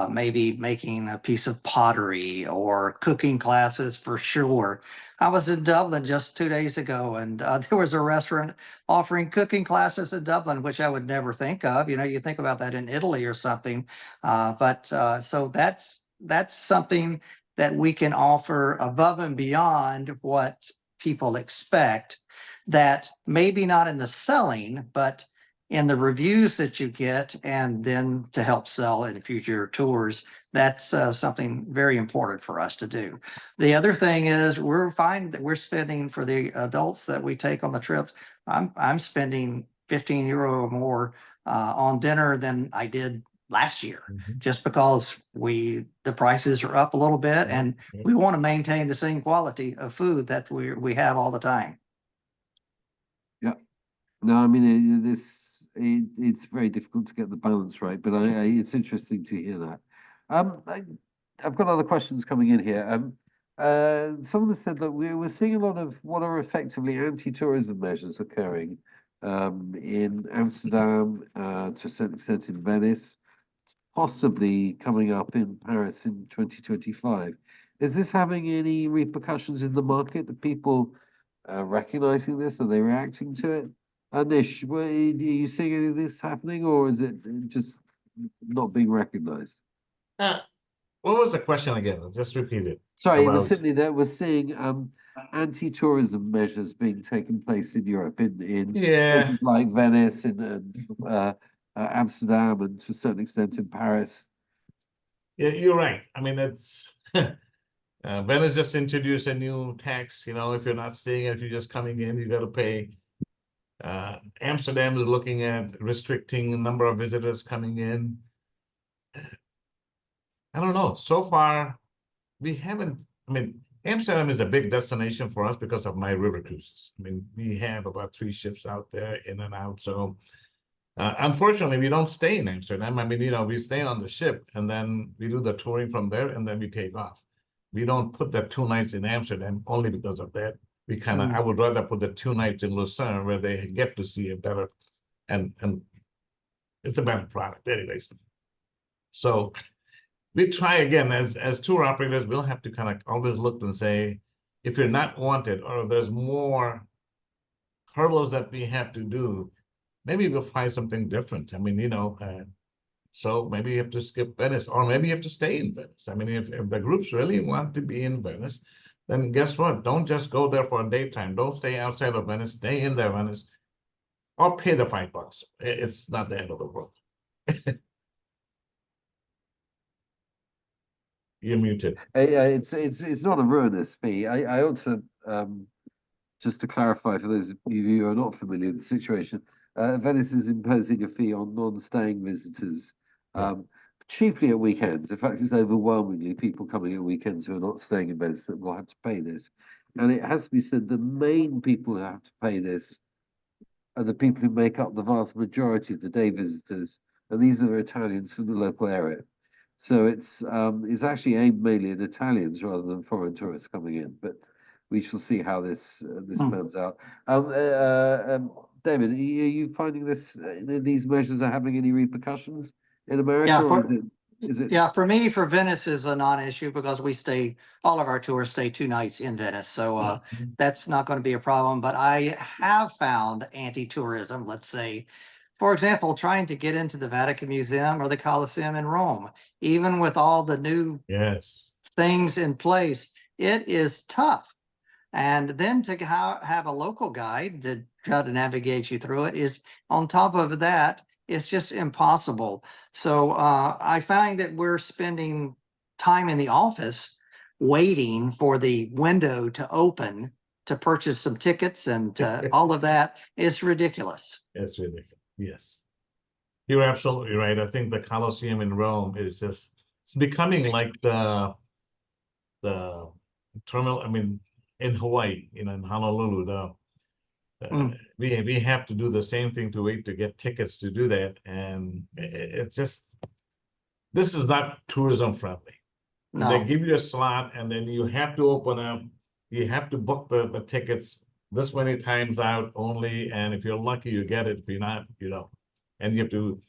maybe making a piece of pottery or cooking classes for sure. I was in Dublin just 2 days ago, and there was a restaurant offering cooking classes in Dublin, which I would never think of. You know, you think about that in Italy or something. So that's something that we can offer above and beyond what people expect, that maybe not in the selling, but in the reviews that you get, and then to help sell in future tours. That's something very important for us to do. The other thing is we're finding that we're spending, for the adults that we take on the trips, I'm spending 15 euro or more on dinner than I did last year, just because the prices are up a little bit, and we want to maintain the same quality of food that we have all the time. No, I mean, it's very difficult to get the balance right, but it's interesting to hear that. I've got other questions coming in here. Someone has said that we're seeing a lot of what are effectively anti-tourism measures occurring in Amsterdam, to a certain extent in Venice, possibly coming up in Paris in 2025. Is this having any repercussions in the market? Are people recognizing this? Are they reacting to it? Nish, are you seeing any of this happening, or is it just not being recognized? What was the question again? Just repeat it. Sorry, it was simply that we're seeing anti-tourism measures being taken place in Europe, in places like Venice and Amsterdam, and to a certain extent in Paris. Yeah, you're right. I mean, it's Venice just introduced a new tax. You know, if you're not staying, if you're just coming in, you got to pay. Amsterdam is looking at restricting the number of visitors coming in. I don't know. So far, we haven't. I mean, Amsterdam is a big destination for us because of my river cruises. I mean, we have about 3 ships out there in and out. So, unfortunately, we don't stay in Amsterdam. I mean, you know, we stay on the ship and then we do the touring from there and then we take off. We don't put the 2 nights in Amsterdam only because of that. We kind of, I would rather put the 2 nights in Lucerne where they get to see a better, and it's a better product anyways. So we try again, as tour operators, we'll have to kind of always look and say, if you're not wanted or there's more hurdles that we have to do, maybe we'll find something different. I mean, you know, so maybe you have to skip Venice, or maybe you have to stay in Venice. I mean, if the groups really want to be in Venice, then guess what? Don't just go there for a daytime. Don't stay outside of Venice. Stay in there, Venice, or pay the $5. It's not the end of the world. You're muted. It's not a ruinous fee. I ought to just to clarify for those of you who are not familiar with the situation. Venice is imposing a fee on non-staying visitors. Chiefly at weekends. In fact, it's overwhelmingly people coming at weekends who are not staying in Venice that will have to pay this. And it has to be said, the main people who have to pay this are the people who make up the vast majority of the day visitors. And these are Italians from the local area. So it's actually aimed mainly at Italians rather than foreign tourists coming in. But we shall see how this pans out. David, are you finding these measures are having any repercussions in America, or is it? Yeah, for me, for Venice is a non-issue because all of our tours stay 2 nights in Venice. So that's not going to be a problem. But I have found anti-tourism, let's say, for example, trying to get into the Vatican Museum or the Colosseum in Rome, even with all the new things in place, it is tough. And then to have a local guide to try to navigate you through it is, on top of that, it's just impossible. So I find that we're spending time in the office waiting for the window to open to purchase some tickets, and all of that is ridiculous. It's ridiculous. Yes, you're absolutely right. I think the Colosseum in Rome is it's becoming like the terminal. I mean, in Hawaii, you know, in Honolulu, we have to do the same thing to wait to get tickets to do that, and it's just, this is not tourism friendly. No. They give you a slot, and then you have to open up. You have to book the tickets this many times out only, and if you're lucky, you get it. If you're not, you don't. and you have to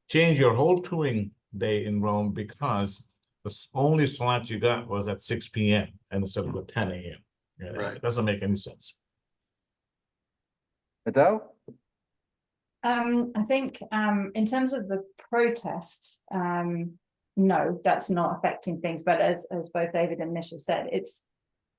change your whole touring day in Rome because the only slot you got was at 6 p.m. and instead of the 10 a.m. Right. It doesn't make any sense. Adele? I think in terms of the protests, no, that's not affecting things. But as both David and Nish have said, it's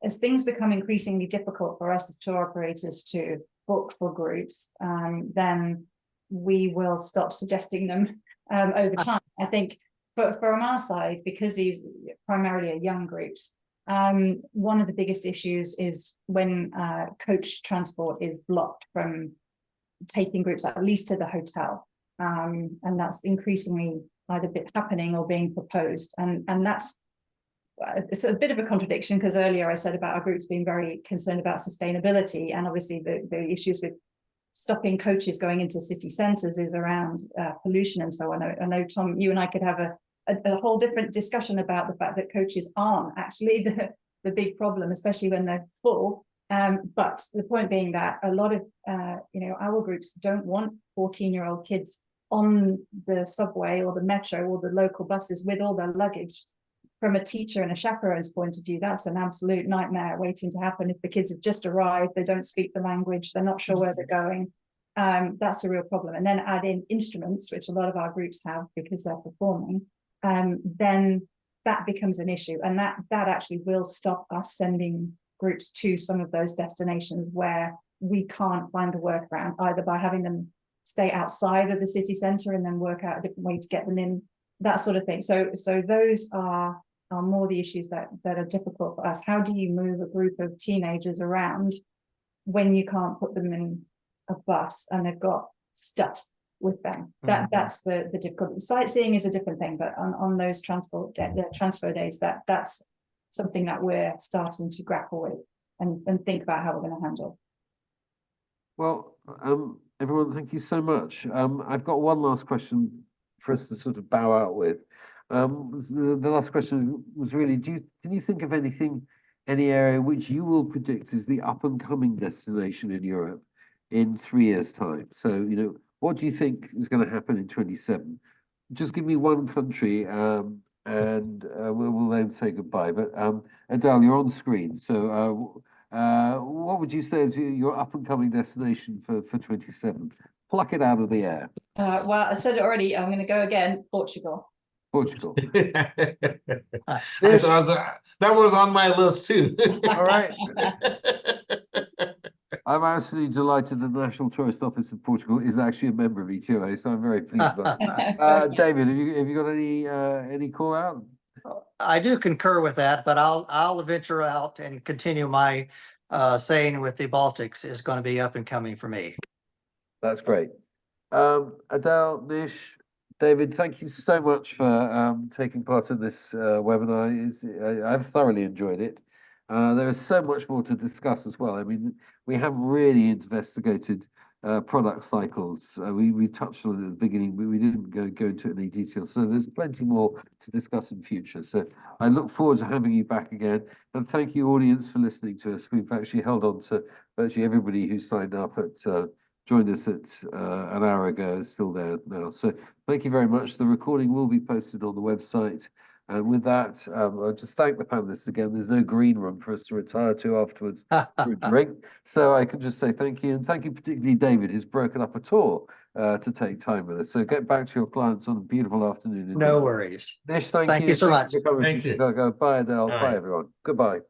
as things become increasingly difficult for us as tour operators to book for groups, then we will stop suggesting them over time. I think, but from our side, because these primarily are young groups, one of the biggest issues is when coach transport is blocked from taking groups at least to the hotel, and that's increasingly either happening or being proposed, and that's it's a bit of a contradiction, because earlier I said about our groups being very concerned about sustainability, and obviously the issues with stopping coaches going into city centres is around pollution and so on. I know, Tom, you and I could have a whole different discussion about the fact that coaches aren't actually the big problem, especially when they're full. But the point being that a lot of our groups don't want 14-year-old kids on the subway or the metro or the local buses with all their luggage. From a teacher and a chaperone's point of view, that's an absolute nightmare waiting to happen. If the kids have just arrived, they don't speak the language, they're not sure where they're going, that's a real problem. And then add in instruments, which a lot of our groups have because they're performing, then that becomes an issue, and that actually will stop us sending groups to some of those destinations where we can't find a workaround, either by having them stay outside of the city centre and then work out a different way to get them in, that sort of thing. So those are more the issues that are difficult for us. How do you move a group of teenagers around when you can't put them in a bus and they've got stuff with them? That's the difficulty. Sightseeing is a different thing, but on those transfer days, that's something that we're starting to grapple with and think about how we're going to handle. Well, everyone, thank you so much. I've got one last question for us to sort of bow out with. The last question was really, can you think of any area which you will predict is the up and coming destination in Europe in 3 years' time? So, what do you think is going to happen in 27? Just give me one country, and we'll then say goodbye. But Adele, you're on screen. So what would you say is your up and coming destination for 27? Pluck it out of the air. Well, I said it already. I'm going to go again. Portugal. Portugal. That was on my list too. All right. I'm absolutely delighted that the National Tourist Office of Portugal is actually a member of ETOA, so I'm very pleased about that. David, have you got any call out? I do concur with that, but I'll venture out and continue my saying with the Baltics is going to be up and coming for me. That's great. Adele, Nish, David, thank you so much for taking part in this webinar. I've thoroughly enjoyed it. There is so much more to discuss as well. I mean, we have really investigated product cycles. We touched on it at the beginning, but we didn't go into any detail. So there's plenty more to discuss in future. So I look forward to having you back again. And thank you, audience, for listening to us. We've actually held on to virtually everybody who signed up joined us at an hour ago is still there now. So thank you very much. The recording will be posted on the website. And with that, I'll just thank the panelists again. There's no green room for us to retire to afterwards for a drink. So I can just say thank you. And thank you particularly, David, who's broken up a tour to take time with us. So get back to your clients on a beautiful afternoon. No worries. Nish, thank you. Thank you so much. For coming Thank to you. Chicago. Bye, Adele. All Bye, right. everyone. Goodbye.